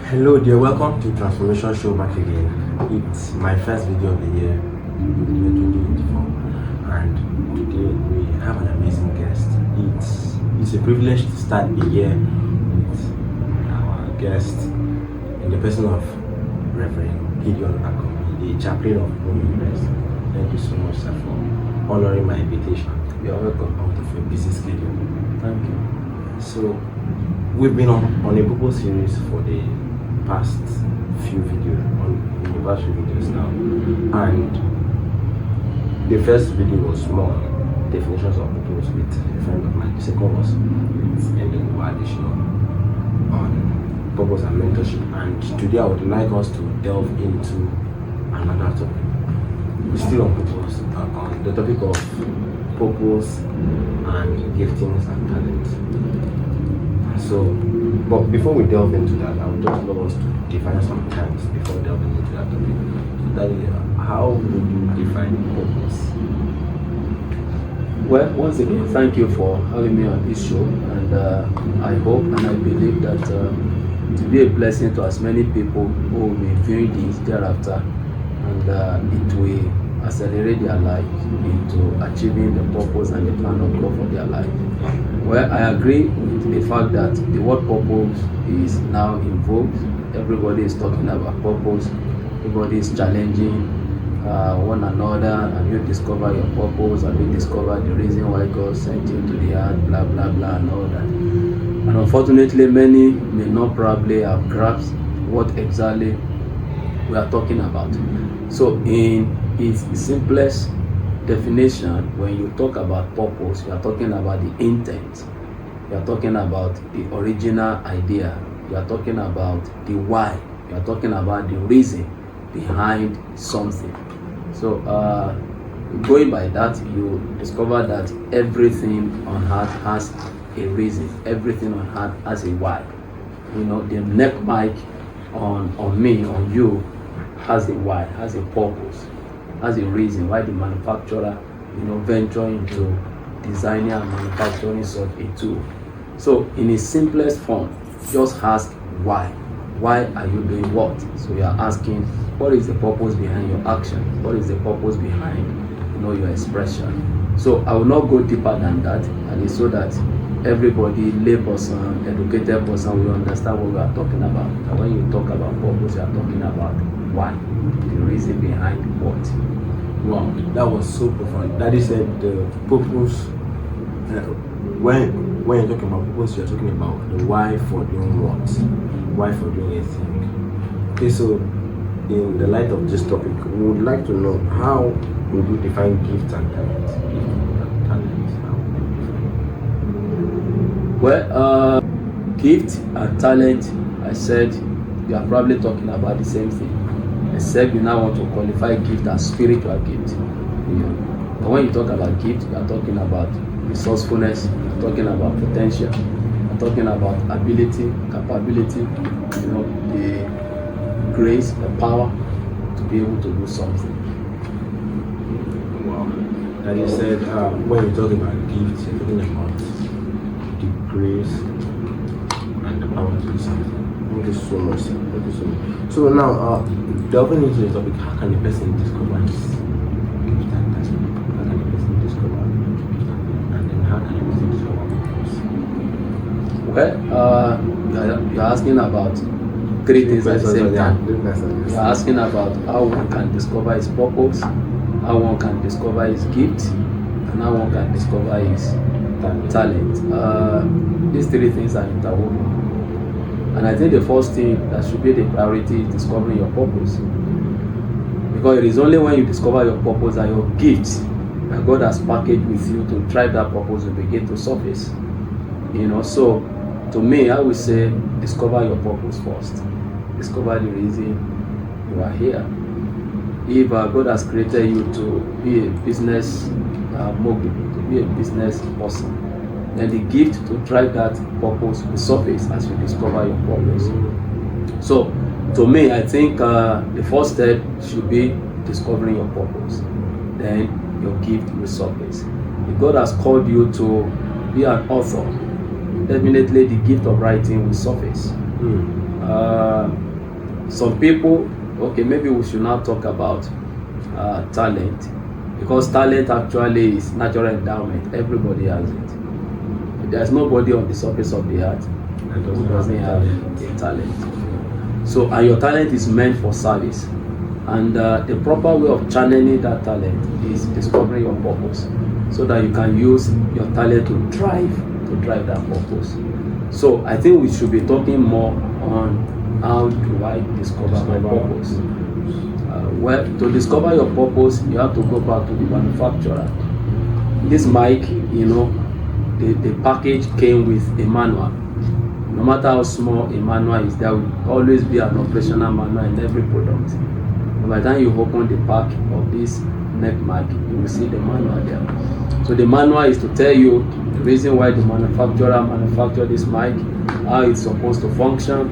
Hello dear, welcome to Transformation Show back again. It's my first video of the year 2024, and today we have an amazing guest. It's a privilege to start the year with our guest in the person of Reverend Gideon Akanbi, the Chaplain of Bowen University. Thank you so much, sir, for honoring my invitation. You're welcome. Out of your busy schedule. Thank you. So we've been on a purpose series for the past few videos, on anniversary videos now, and the first video was more definitions of purpose with a friend of mine. The second was with ending additional on purpose and mentorship, and today I would like us to delve into another topic. We're still on purpose, on the topic of purpose and giftings and talents. So, but before we delve into that, I would just love us to define some terms before delving into that topic. So that is, how would you define purpose? Well, once again, thank you for having me on this show, and I hope and I believe that to be a blessing to as many people who will be viewing this thereafter, and it will accelerate their life into achieving the purpose and the plan of God for their life. Well, I agree with the fact that the word purpose is now in vogue. Everybody is talking about purpose. Everybody is challenging one another. Have you discovered your purpose? Have you discovered the reason why God sent you to the earth? Blah, blah, blah, and all that. And unfortunately, many may not probably have grasped what exactly we are talking about. So in its simplest definition, when you talk about purpose, you are talking about the intent, you are talking about the original idea, you are talking about the why, you are talking about the reason behind something. So going by that, you discover that everything on earth has a reason, everything on earth has a why. You know, the neck mic on me, on you, has a why, has a purpose, has a reason why the manufacturer, venture into designing and manufacturing such a tool. So in its simplest form, just ask why. Why are you doing what? So you are asking, what is the purpose behind your action? What is the purpose behind, your expression? So I will not go deeper than that, and it's so that everybody, lay person, educated person, will understand what we are talking about. And when you talk about purpose, you are talking about why, the reason behind what. Wow, that was so profound. That is the purpose. When you're talking about purpose, you're talking about the why for doing what, why for doing a thing. Okay, so in the light of this topic, we would like to know, how would you define gift and talent? Well, gift and talent, I said, you are probably talking about the same thing, except you now want to qualify gift as spiritual gift. But when you talk about gift, you are talking about resourcefulness, you are talking about potential, you are talking about ability, capability, the grace, the power to be able to do something. Wow. And you said when you talk about gifts, you're talking about the grace and the power to do something. Thank you so much, sir. Thank you so much. So now, delving into the topic, how can a person discover his gift and talent? How can a person discover gift and then how can a person discover purpose? Well, you're asking about three things at the same time. You're asking about how one can discover his purpose, how one can discover his gift, and how one can discover his talent. These three things are interwoven. And I think the first thing that should be the priority is discovering your purpose. Because it is only when you discover your purpose that your gifts that God has packaged with you to drive that purpose will begin to surface. So to me, I would say discover your purpose first. Discover the reason you are here. If God has created you to be a business mogul, to be a business person, then the gift to drive that purpose will surface as you discover your purpose. So to me, I think the first step should be discovering your purpose. Then your gift will surface. If God has called you to be an author, definitely the gift of writing will surface. some people, okay, maybe we should now talk about talent, because talent actually is natural endowment. Everybody has it. There's nobody on the surface of the earth who doesn't have a talent. So, and your talent is meant for service. And the proper way of channeling that talent is discovering your purpose, so that you can use your talent to drive that purpose. So I think we should be talking more on how do I discover my purpose. Well, to discover your purpose, you have to go back to the manufacturer. This mic, you know, the package came with a manual. No matter how small a manual is, there will always be an operational manual in every product. And by the time you open the pack of this neck mic, you will see the manual there. So the manual is to tell you the reason why the manufacturer manufactured this mic, how it's supposed to function,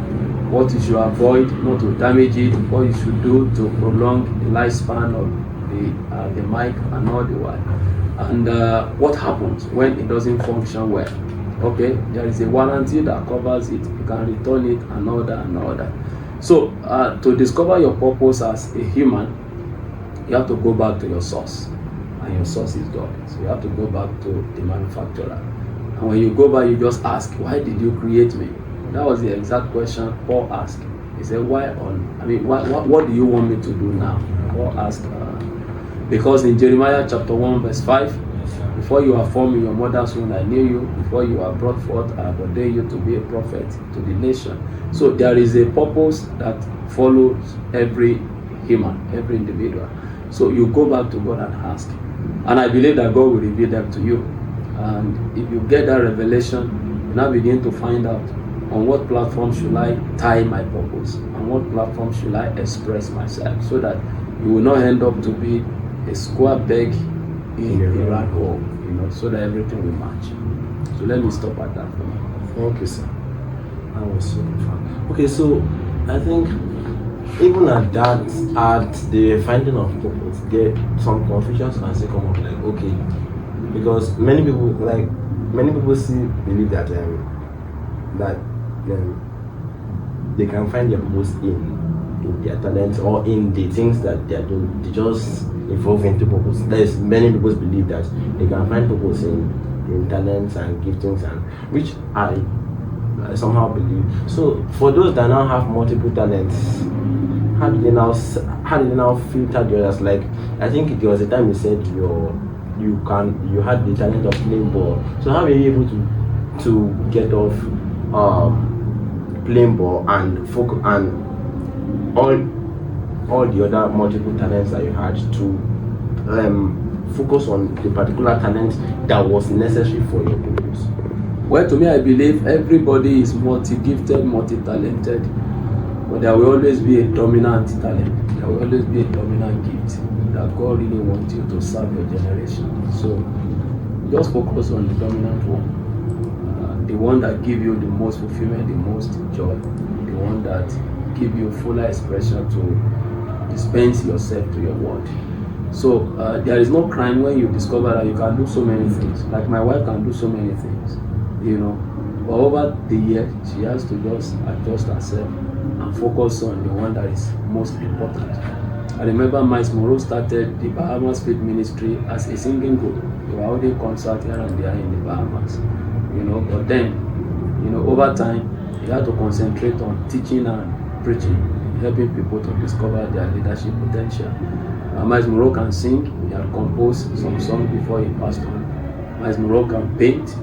what you should avoid not to damage it, what you should do to prolong the lifespan of the mic and all the while. And what happens when it doesn't function well. Okay, there is a warranty that covers it, you can return it and all that. So to discover your purpose as a human, you have to go back to your source, and your source is God. So you have to go back to the manufacturer, and when you go back, you just ask, why did you create me? That was the exact question Paul asked. He said, what do you want me to do now? Paul asked, because in Jeremiah chapter 1 verse 5, before you are formed in your mother's womb, I knew you. Before you are brought forth, I have ordained you to be a prophet to the nation. So there is a purpose that follows every human, every individual. So you go back to God and ask. And I believe that God will reveal them to you. And if you get that revelation, you now begin to find out, on what platform should I tie my purpose? On what platform should I express myself? So that you will not end up to be a square peg in a round hole, you know, so that everything will match. So let me stop at that for now. Thank you, sir. That was so fun. Okay, so I think even at the finding of purpose, there some confusions can still come up, like, okay, because many people still believe that they can find their purpose in their talents or in the things that they are doing. They just evolve into purpose. There's many people believe that they can find purpose in talents and giftings, and which I somehow believe. So for those that now have multiple talents, how do they now filter the others? Like, I think there was a time you said you had the talent of playing ball. So how were you able to get off playing ball and focus and all the other multiple talents that you had to focus on the particular talent that was necessary for your purpose? Well, to me, I believe everybody is multi-gifted, multi-talented, but there will always be a dominant talent. There will always be a dominant gift that God really wants you to serve your generation. So just focus on the dominant one, the one that gives you the most fulfillment, the most joy, the one that gives you fuller expression to dispense yourself to your world. So there is no crime when you discover that you can do so many things. Like my wife can do so many things, you know. But over the year, she has to just adjust herself and focus on the one that is most important. I remember Miles Moreau started the Bahamas Faith Ministry as a singing group. They were holding concerts here and there in the Bahamas, you know. But then, you know, over time, he had to concentrate on teaching and preaching, helping people to discover their leadership potential. Miles Moreau can sing. He had composed some songs before he passed on. Miles Moreau can paint.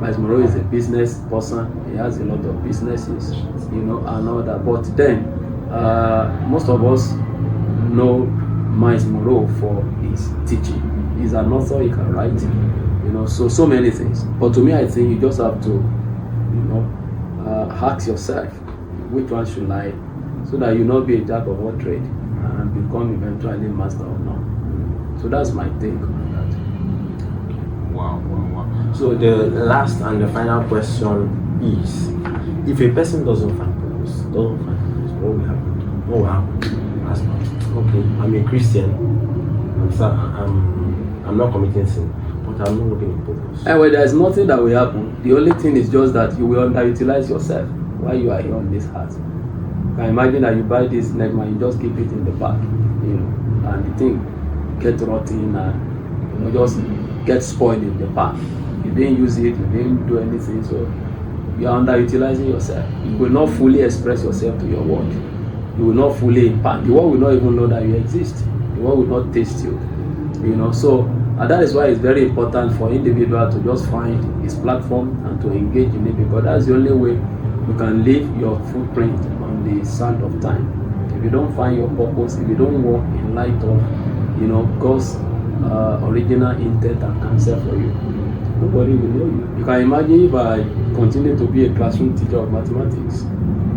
Miles Moreau is a business person. He has a lot of businesses, you know, and all that. But then, most of us know Miles Moreau for his teaching. He's an author. He can write, you know, so many things. But to me, I think you just have to, you know, ask yourself, which one should I, so that you not be a jack of all trade and become eventually master of none. So that's my take on that. Wow. So the last and the final question is, if a person doesn't find purpose, what will happen? What will happen? As, okay, I'm a Christian, I'm not committing sin, but I'm not looking in purpose. Anyway, there's nothing that will happen. The only thing is just that you will underutilize yourself while you are here on this earth. You can imagine that you buy this Negma, you just keep it in the back, you know, and the thing get rotten and, you know, just get spoiled in the back. You didn't use it, you didn't do anything, so you are underutilizing yourself. You will not fully express yourself to your world. You will not fully impact. The world will not even know that you exist. The world will not taste you, you know. So, and that is why it's very important for individual to just find his platform and to engage in it, because that's the only way you can leave your footprint on the sand of time. If you don't find your purpose, if you don't walk in light of, you know, God's original intent and counsel for you, nobody will know you. You can imagine if I continue to be a classroom teacher of mathematics,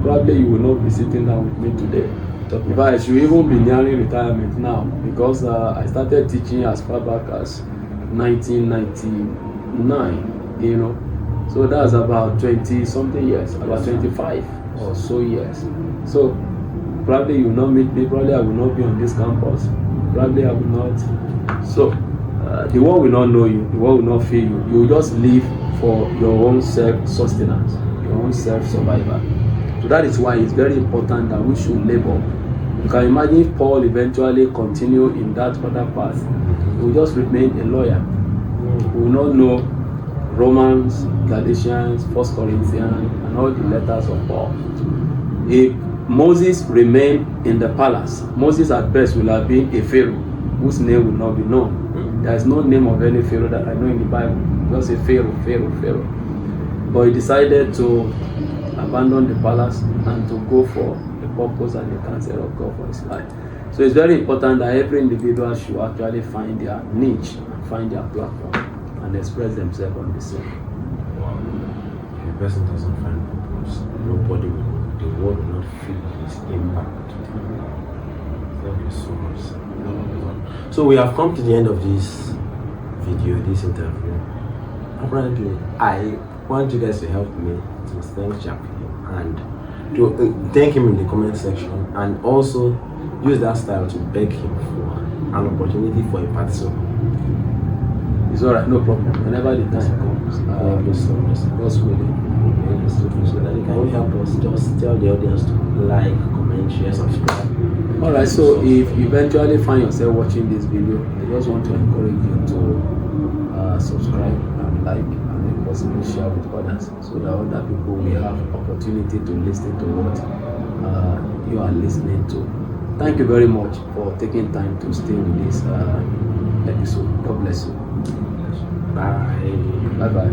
probably you will not be sitting down with me today. In fact, I should even be nearing retirement now, because I started teaching as far back as 1999, you know. So that's about 20 something years, about 25 or so years. So probably you will not meet me, probably I will not be on this campus, probably I will not. So the world will not know you, the world will not feel you. You will just live for your own self-sustenance, your own self-survival. So that is why it's very important that we should labor. You can imagine if Paul eventually continue in that other path, he will just remain a lawyer. He will not know Romans, Galatians, 1 Corinthians, and all the letters of Paul. If Moses remained in the palace, Moses at best will have been a Pharaoh whose name will not be known. There is no name of any Pharaoh that I know in the Bible. Just a Pharaoh. But he decided to abandon the palace and to go for the purpose and the counsel of God for his life. So it's very important that every individual should actually find their niche and find their platform and express themselves on the same. Wow. If a person doesn't find purpose, nobody will know. The world will not feel his impact. Thank you so much, sir. So we have come to the end of this video, this interview. Apparently, I want you guys to help me to thank Chaplain and to thank him in the comment section, and also use that style to beg him for an opportunity for a participant. It's alright, no problem. Whenever the time comes, Thank you so much. God's willing. So that you can help us, just tell the audience to like, comment, share, subscribe. Alright, so if you eventually find yourself watching this video, I just want to encourage you to subscribe and like, and if possible share with others, so that other people will have opportunity to listen to what you are listening to. Thank you very much for taking time to stay with this episode. God bless you. Bye. Bye bye.